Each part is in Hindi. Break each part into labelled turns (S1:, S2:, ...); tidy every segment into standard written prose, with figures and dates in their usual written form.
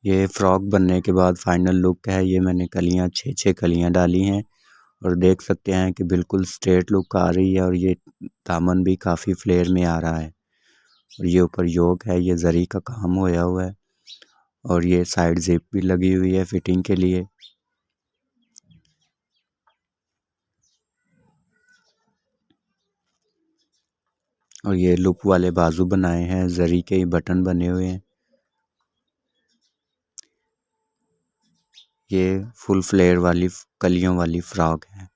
S1: ये फ्रॉक बनने के बाद फाइनल लुक है। ये मैंने कलियां 6 कलियां डाली हैं और देख सकते हैं कि बिल्कुल स्ट्रेट लुक आ रही है और ये दामन भी काफ़ी फ्लेयर में आ रहा है। और ये ऊपर योक है, ये जरी का काम होया हुआ है और ये साइड जिप भी लगी हुई है फिटिंग के लिए। और ये लुप वाले बाजू बनाए हैं, जरी के ही बटन बने हुए हैं। ये फुल फ्लेयर वाली कलियों वाली फ्रॉक है।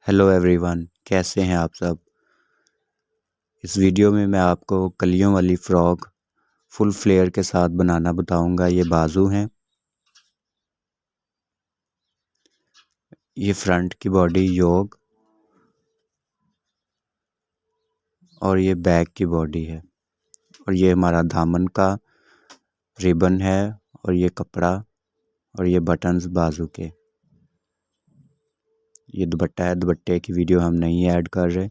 S1: हेलो एवरीवन, कैसे हैं आप सब। इस वीडियो में मैं आपको कलियों वाली फ्रॉक फुल फ्लेयर के साथ बनाना बताऊंगा। ये बाजू हैं, ये फ्रंट की बॉडी योक और ये बैक की बॉडी है। और ये हमारा दामन का रिबन है और ये कपड़ा और ये बटन्स बाजू के। ये दुपट्टा है, दुपट्टे की वीडियो हम नहीं ऐड कर रहे।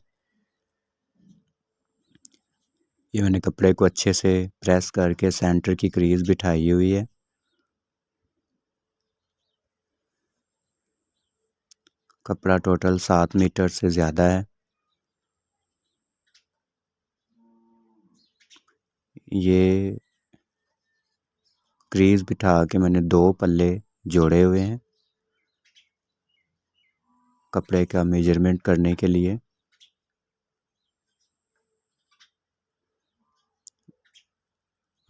S1: ये मैंने कपड़े को अच्छे से प्रेस करके सेंटर की क्रीज बिठाई हुई है। कपड़ा टोटल 7 मीटर से ज़्यादा है। ये क्रीज बिठा के मैंने 2 पल्ले जोड़े हुए हैं कपड़े का मेजरमेंट करने के लिए।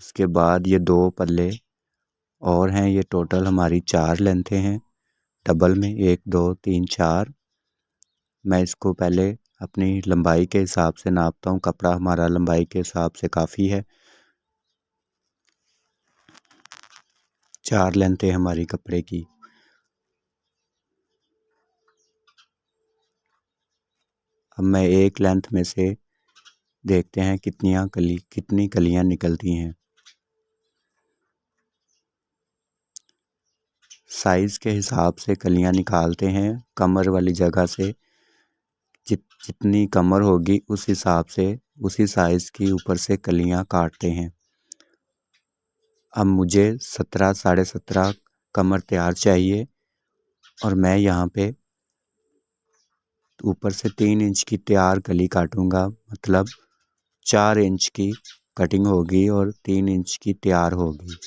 S1: उसके बाद ये 2 पल्ले और हैं, ये टोटल हमारी 4 लेंथें हैं डबल में, 1 2 3 4। मैं इसको पहले अपनी लंबाई के हिसाब से नापता हूँ। कपड़ा हमारा लंबाई के हिसाब से काफ़ी है, 4 लेंथें हमारी कपड़े की। अब मैं एक लेंथ में से देखते हैं कितनी कलियां निकलती हैं। साइज़ के हिसाब से कलियां निकालते हैं। कमर वाली जगह से जितनी कमर होगी उस हिसाब से उसी साइज़ की ऊपर से कलियां काटते हैं। अब मुझे 17 साढ़े 17 कमर तैयार चाहिए और मैं यहाँ पे ऊपर से 3 इंच की तैयार कली काटूंगा, मतलब 4 इंच की कटिंग होगी और 3 इंच की तैयार होगी।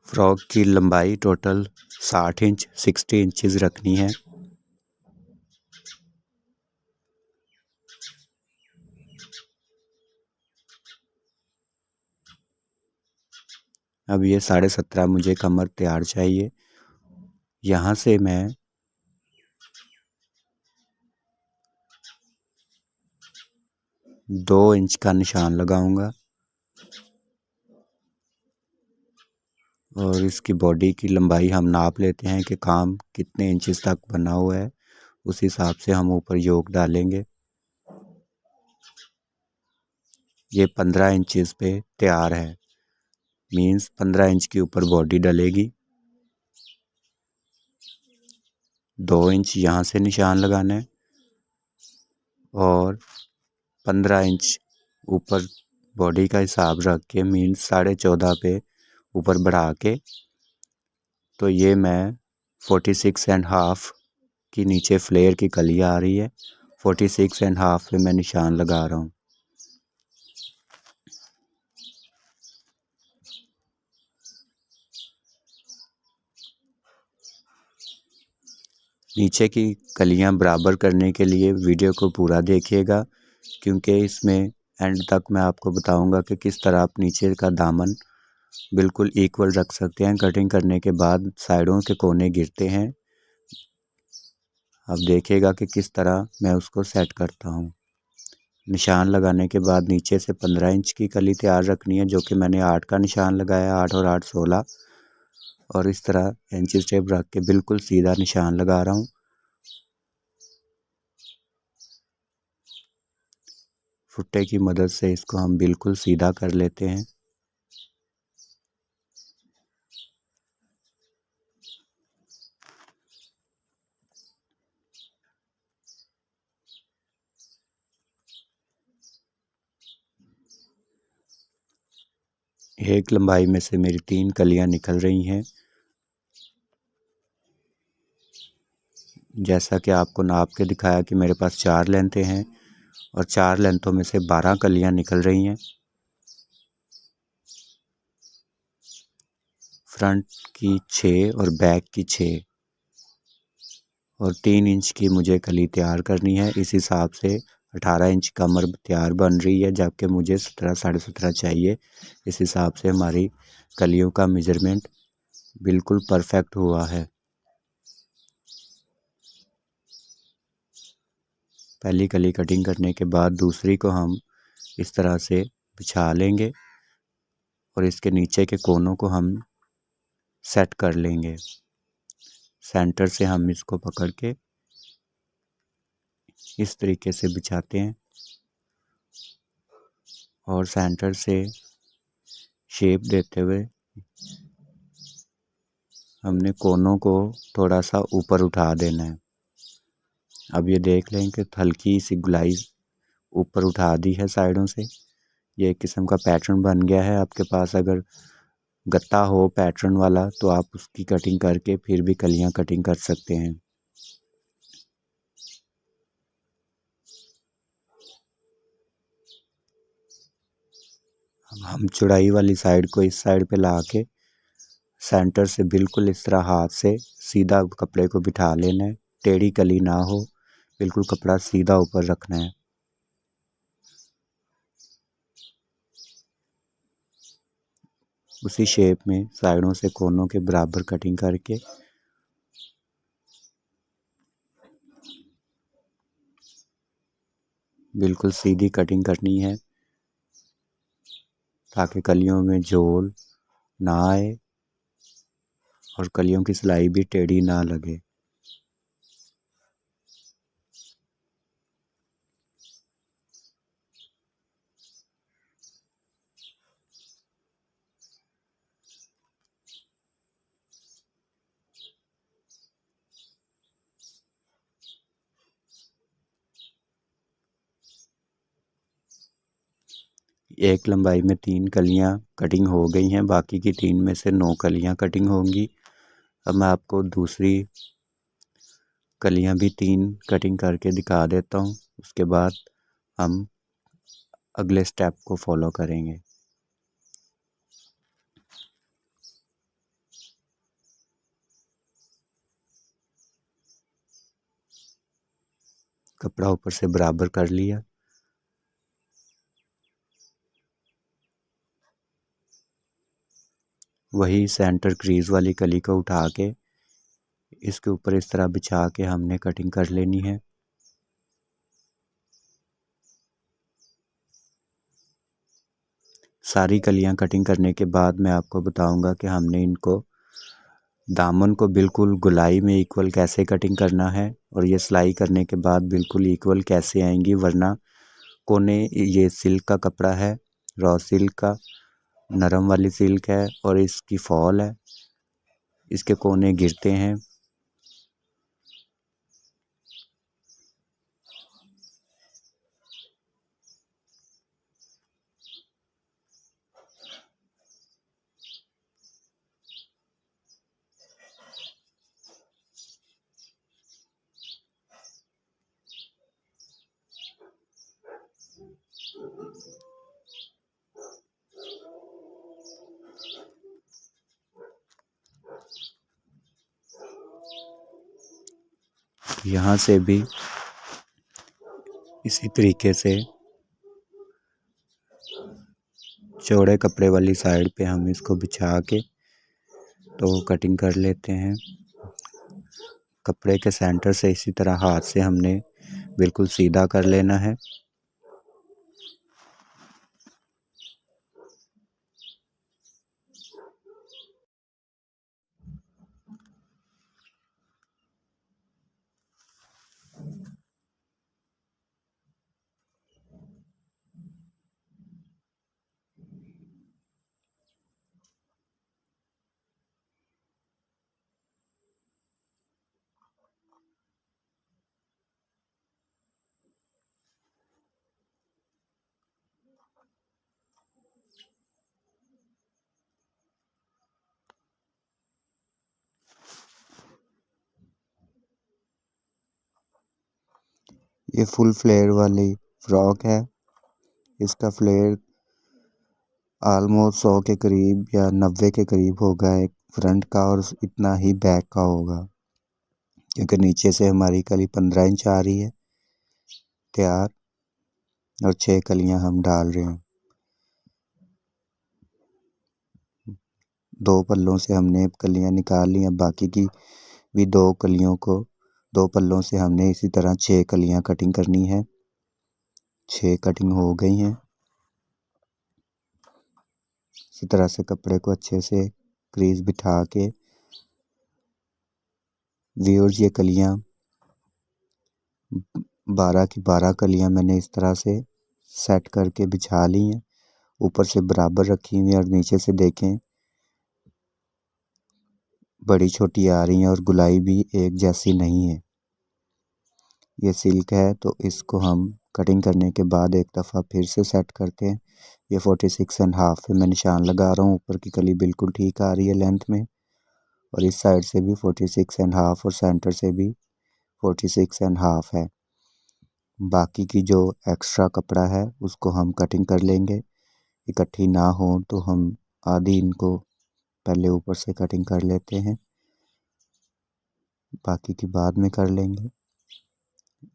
S1: फ्रॉक की लंबाई टोटल 60 इंच 60 इंचेस रखनी है। अब ये 17.5 मुझे कमर तैयार चाहिए। यहाँ से मैं 2 इंच का निशान लगाऊंगा और इसकी बॉडी की लंबाई हम नाप लेते हैं कि काम कितने इंचेस तक बना हुआ है, उस हिसाब से हम ऊपर योक डालेंगे। ये 15 इंचेस पे तैयार है, मीन्स 15 इंच के ऊपर बॉडी डलेगी। 2 इंच यहाँ से निशान लगाना है और 15 इंच ऊपर बॉडी का हिसाब रख के, मीन्स 14.5 पे ऊपर बढ़ा के, तो ये मैं 46.5 की नीचे फ्लेयर की कली आ रही है, 46.5 पे मैं निशान लगा रहा हूँ। नीचे की कलियां बराबर करने के लिए वीडियो को पूरा देखिएगा, क्योंकि इसमें एंड तक मैं आपको बताऊंगा कि किस तरह आप नीचे का दामन बिल्कुल इक्वल रख सकते हैं। कटिंग करने के बाद साइडों के कोने गिरते हैं। अब देखिएगा कि किस तरह मैं उसको सेट करता हूँ। निशान लगाने के बाद नीचे से 15 इंच की कली तैयार रखनी है, जो कि मैंने 8 का निशान लगाया, 8 और 8 16। और इस तरह इंची टेप रख के बिल्कुल सीधा निशान लगा रहा हूँ। फुट्टे की मदद से इसको हम बिल्कुल सीधा कर लेते हैं। एक लंबाई में से मेरी 3 कलियां निकल रही हैं। जैसा कि आपको नाप के दिखाया कि मेरे पास 4 लेंथें हैं और 4 लेंथों में से 12 कलियां निकल रही हैं। फ्रंट की 6 और बैक की 6 और 3 इंच की मुझे कली तैयार करनी है। इस हिसाब से 18 इंच कमर तैयार बन रही है, जबकि मुझे 17 साढ़े 17 चाहिए। इस हिसाब से हमारी कलियों का मेजरमेंट बिल्कुल परफेक्ट हुआ है। पहली कली कटिंग करने के बाद दूसरी को हम इस तरह से बिछा लेंगे और इसके नीचे के कोनों को हम सेट कर लेंगे। सेंटर से हम इसको पकड़ के इस तरीके से बिछाते हैं और सेंटर से शेप देते हुए हमने कोनों को थोड़ा सा ऊपर उठा देना है। अब ये देख लें कि हल्की सी गुलाई ऊपर उठा दी है साइडों से। ये एक किस्म का पैटर्न बन गया है। आपके पास अगर गत्ता हो पैटर्न वाला तो आप उसकी कटिंग करके फिर भी कलियां कटिंग कर सकते हैं। अब हम चौड़ाई वाली साइड को इस साइड पे ला के सेंटर से बिल्कुल इस तरह हाथ से सीधा कपड़े को बिठा लेना है। टेढ़ी कली ना हो, बिल्कुल कपड़ा सीधा ऊपर रखना है। उसी शेप में साइडों से कोनों के बराबर कटिंग करके बिल्कुल सीधी कटिंग करनी है ताकि कलियों में झोल ना आए और कलियों की सिलाई भी टेढ़ी ना लगे। एक लंबाई में 3 कलियां कटिंग हो गई हैं, बाकी की 3 में से 9 कलियां कटिंग होंगी। अब मैं आपको दूसरी कलियां भी 3 कटिंग करके दिखा देता हूं, उसके बाद हम अगले स्टेप को फॉलो करेंगे। कपड़ा ऊपर से बराबर कर लिया। वही सेंटर क्रीज वाली कली को उठा के इसके ऊपर इस तरह बिछा के हमने कटिंग कर लेनी है। सारी कलियां कटिंग करने के बाद मैं आपको बताऊंगा कि हमने इनको दामन को बिल्कुल गोलाई में इक्वल कैसे कटिंग करना है और ये सिलाई करने के बाद बिल्कुल इक्वल कैसे आएंगी, वरना कोने, ये सिल्क का कपड़ा है, रॉ सिल्क का, नरम वाली सिल्क है और इसकी फॉल है, इसके कोने गिरते हैं। यहाँ से भी इसी तरीके से चौड़े कपड़े वाली साइड पे हम इसको बिछा के तो कटिंग कर लेते हैं। कपड़े के सेंटर से इसी तरह हाथ से हमने बिल्कुल सीधा कर लेना है। ये फुल फ्लेयर वाली फ्रॉक है। इसका फ्लेयर ऑलमोस्ट 100 के करीब या 90 के करीब होगा एक फ्रंट का, और इतना ही बैक का होगा, क्योंकि नीचे से हमारी कली 15 इंच आ रही है तैयार, और 6 कलियां हम डाल रहे हैं। 2 पल्लों से हमने कलियां निकाल ली हैं, बाकी की भी 2 पल्लों से हमने इसी तरह 6 कलियां कटिंग करनी है। 6 कटिंग हो गई हैं। इसी तरह से कपड़े को अच्छे से क्रीज बिठा के व्यूअर्स, ये कलियां 12 की 12 कलियां मैंने इस तरह से सेट करके बिछा ली हैं। ऊपर से बराबर रखी हुई हैं और नीचे से देखें बड़ी छोटी आ रही हैं, और गुलाई भी एक जैसी नहीं है। ये सिल्क है, तो इसको हम कटिंग करने के बाद एक दफ़ा फिर से सेट करते हैं। ये 46.5 पे मैं निशान लगा रहा हूँ। ऊपर की कली बिल्कुल ठीक आ रही है लेंथ में, और इस साइड से भी 46.5 और सेंटर से भी 46.5 है। बाकी की जो एक्स्ट्रा कपड़ा है उसको हम कटिंग कर लेंगे। इकट्ठी ना हो तो हम आधी इनको पहले ऊपर से कटिंग कर लेते हैं, बाकी की बाद में कर लेंगे।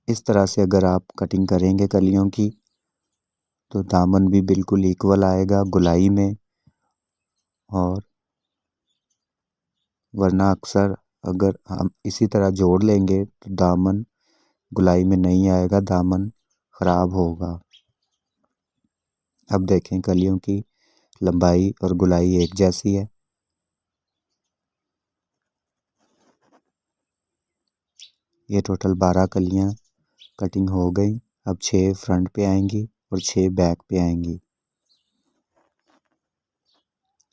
S1: इस तरह से अगर आप कटिंग करेंगे कलियों की तो दामन भी बिल्कुल इक्वल आएगा गुलाई में। और वरना अक्सर अगर हम इसी तरह जोड़ लेंगे तो दामन गुलाई में नहीं आएगा, दामन ख़राब होगा। अब देखें कलियों की लंबाई और गुलाई एक जैसी है। ये टोटल 12 कलियां कटिंग हो गई। अब 6 फ्रंट पे आएंगी और 6 बैक पे आएंगी।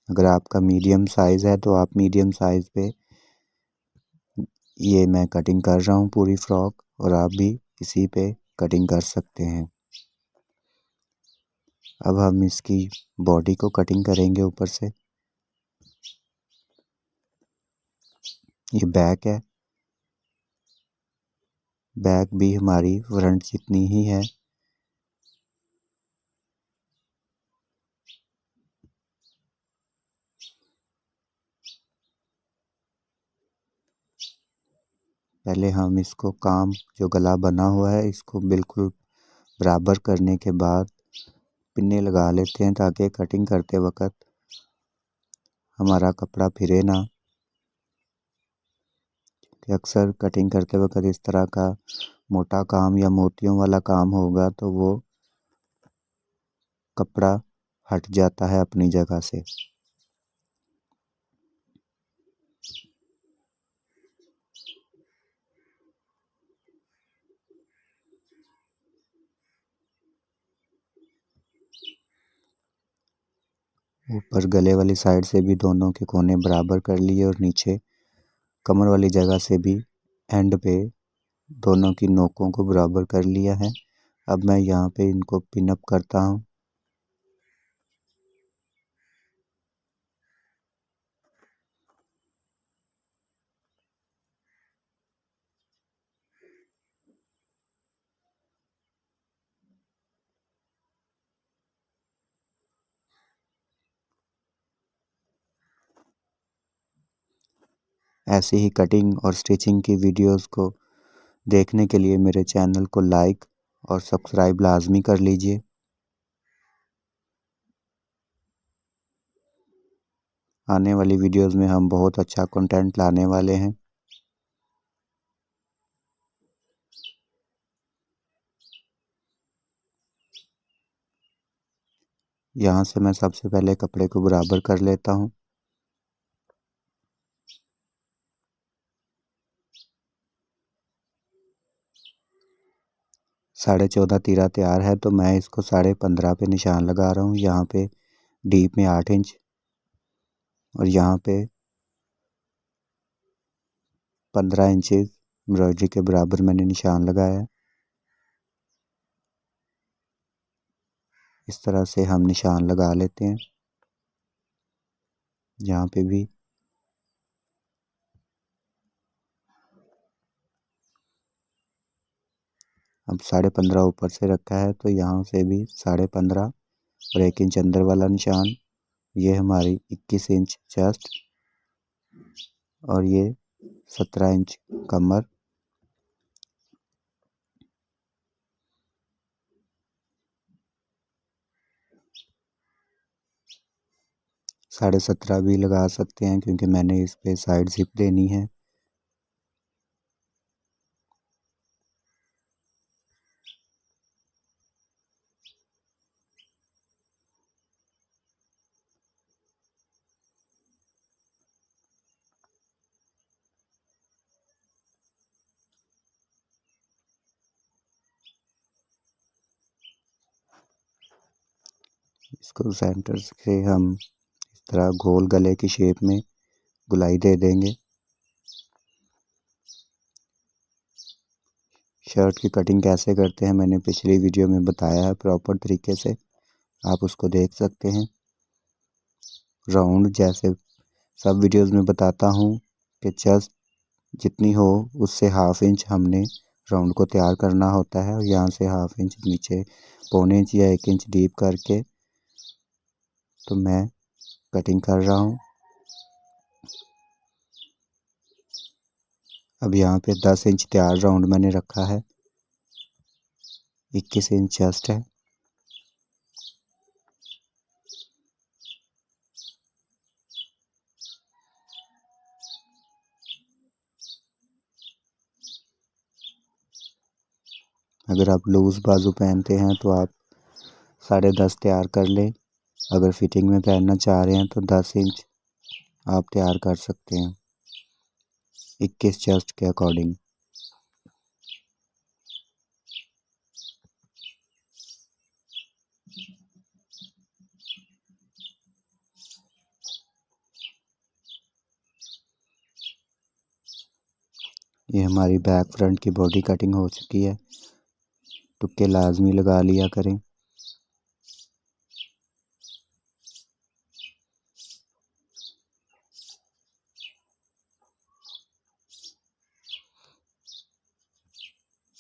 S1: अगर आपका मीडियम साइज़ है तो आप मीडियम साइज़ पे ये मैं कटिंग कर रहा हूँ पूरी फ्रॉक, और आप भी इसी पे कटिंग कर सकते हैं। अब हम इसकी बॉडी को कटिंग करेंगे ऊपर से। ये बैक है, बैक भी हमारी फ्रंट जितनी ही है। पहले हम इसको काम जो गला बना हुआ है इसको बिल्कुल बराबर करने के बाद पिन्ने लगा लेते हैं, ताकि कटिंग करते वक्त हमारा कपड़ा फिरे ना। कि अक्सर कटिंग करते वक्त इस तरह का मोटा काम या मोतियों वाला काम होगा तो वो कपड़ा हट जाता है अपनी जगह से। ऊपर गले वाली साइड से भी दोनों के कोने बराबर कर लिए, और नीचे कमर वाली जगह से भी एंड पे दोनों की नोकों को बराबर कर लिया है। अब मैं यहाँ पे इनको पिन अप करता हूँ। ऐसी ही कटिंग और स्टिचिंग की वीडियोस को देखने के लिए मेरे चैनल को लाइक और सब्सक्राइब लाजमी कर लीजिए। आने वाली वीडियोस में हम बहुत अच्छा कंटेंट लाने वाले हैं। यहाँ से मैं सबसे पहले कपड़े को बराबर कर लेता हूँ। 14.5 तीरा तैयार है, तो मैं इसको 15.5 पे निशान लगा रहा हूँ। यहाँ पे डीप में 8 इंच और यहाँ पे 15 इंच एम्ब्रॉयडरी के बराबर मैंने निशान लगाया है। इस तरह से हम निशान लगा लेते हैं। यहाँ पे भी अब 15.5 ऊपर से रखा है तो यहाँ से भी 15.5 और 1 इंच अंदर वाला निशान। ये हमारी 21 इंच चेस्ट और ये 17 इंच कमर। साढ़े 17 भी लगा सकते हैं क्योंकि मैंने इस पे साइड जिप देनी है। इसको सेंटर से हम इस तरह गोल गले की शेप में गुलाई दे देंगे। शर्ट की कटिंग कैसे करते हैं मैंने पिछली वीडियो में बताया है प्रॉपर तरीके से, आप उसको देख सकते हैं। राउंड जैसे सब वीडियोस में बताता हूँ कि चेस्ट जितनी हो उससे ½ इंच हमने राउंड को तैयार करना होता है और यहाँ से ½ इंच नीचे 1/4 इंच या 1 इंच डीप करके तो मैं कटिंग कर रहा हूँ। अब यहाँ पे 10 इंच तैयार राउंड मैंने रखा है। 21 इंच चेस्ट है। अगर आप लूज़ बाजू पहनते हैं तो आप 10.5 तैयार कर लें। अगर फिटिंग में पहनना चाह रहे हैं तो 10 इंच आप तैयार कर सकते हैं 21 चेस्ट के अकॉर्डिंग। ये हमारी बैक फ्रंट की बॉडी कटिंग हो चुकी है। तुक्के लाजमी लगा लिया करें।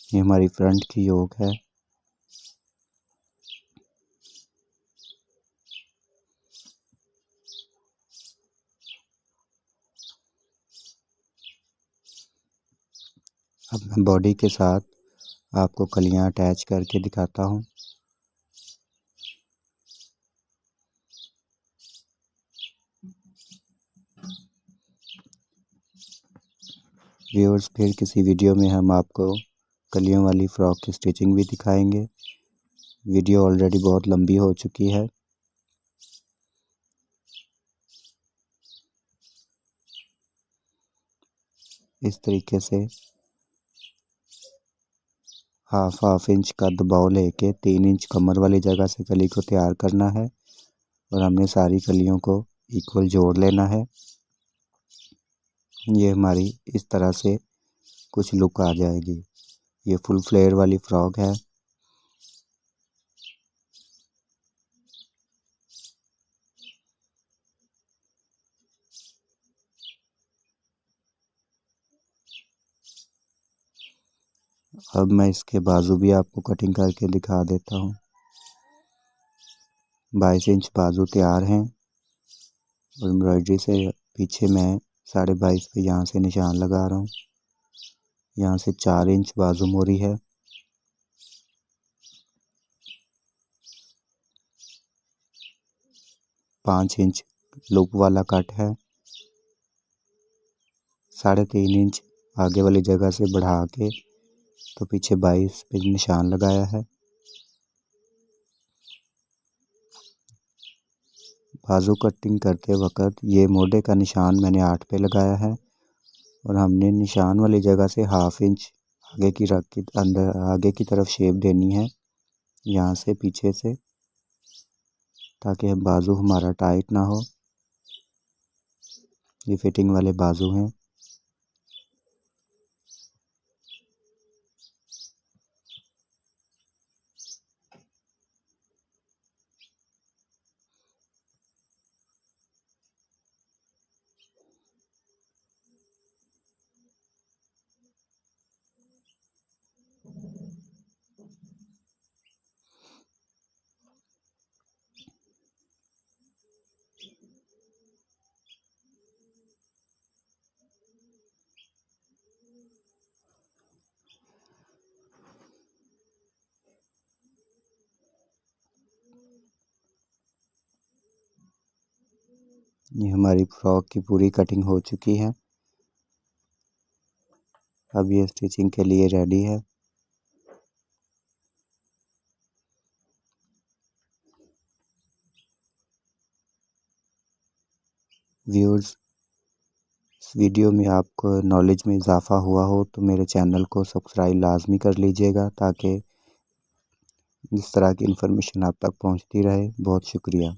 S1: ये हमारी फ्रंट की योक है। अब मैं बॉडी के साथ आपको कलियां अटैच करके दिखाता हूँ। व्यूअर्स फिर किसी वीडियो में हम आपको कलियों वाली फ़्रॉक की स्टिचिंग भी दिखाएंगे। वीडियो ऑलरेडी बहुत लंबी हो चुकी है। इस तरीके से ½ इंच का दबाव लेके 3 इंच कमर वाली जगह से कली को तैयार करना है और हमने सारी कलियों को इक्वल जोड़ लेना है। ये हमारी इस तरह से कुछ लुक आ जाएगी। ये फुल फ्लेयर वाली फ्रॉक है। अब मैं इसके बाजू भी आपको कटिंग करके दिखा देता हूँ। 22 इंच बाजू तैयार हैं और एम्ब्रॉयडरी से पीछे मैं 22.5 पे यहाँ से निशान लगा रहा हूँ। यहाँ से 4 इंच बाजू मोरी है। 5 इंच लूप वाला कट है। 3.5 इंच आगे वाली जगह से बढ़ा के तो पीछे 22 पे निशान लगाया है। बाजू कटिंग करते वक्त ये मोढ़े का निशान मैंने 8 पे लगाया है और हमने निशान वाली जगह से ½ इंच आगे की रख के अंदर आगे की तरफ शेप देनी है यहाँ से पीछे से, ताकि बाजू हमारा टाइट ना हो। ये फिटिंग वाले बाजू हैं। ये हमारी फ्रॉक की पूरी कटिंग हो चुकी है। अब ये स्टिचिंग के लिए रेडी है। व्यूअर्स, इस वीडियो में आपको नॉलेज में इजाफ़ा हुआ हो तो मेरे चैनल को सब्सक्राइब लाजमी कर लीजिएगा, ताकि इस तरह की इन्फॉर्मेशन आप तक पहुंचती रहे। बहुत शुक्रिया।